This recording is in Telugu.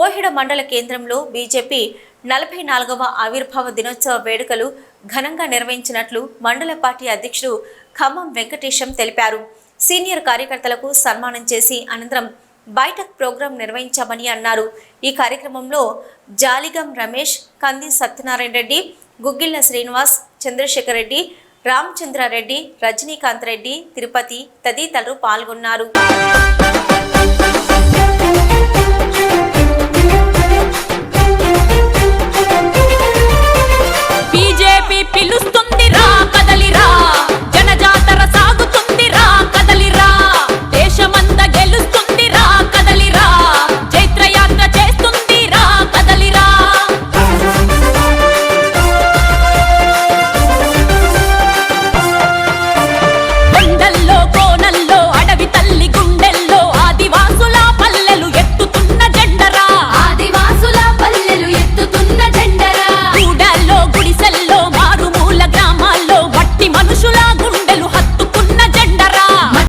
కోహిడ మండల కేంద్రంలో బీజేపీ 44వ ఆవిర్భావ దినోత్సవ వేడుకలు ఘనంగా నిర్వహించినట్లు మండల పార్టీ అధ్యక్షుడు ఖమ్మం వెంకటేశం తెలిపారు. సీనియర్ కార్యకర్తలకు సన్మానం చేసి అనంతరం బైఠక్ ప్రోగ్రాం నిర్వహించామని అన్నారు. ఈ కార్యక్రమంలో జాలిగం రమేష్, కంది సత్యనారాయణ రెడ్డి, గుగ్గిళ్ల శ్రీనివాస్, చంద్రశేఖర్ రెడ్డి, రామచంద్రారెడ్డి, రజనీకాంత్ రెడ్డి, తిరుపతి తదితరులు పాల్గొన్నారు.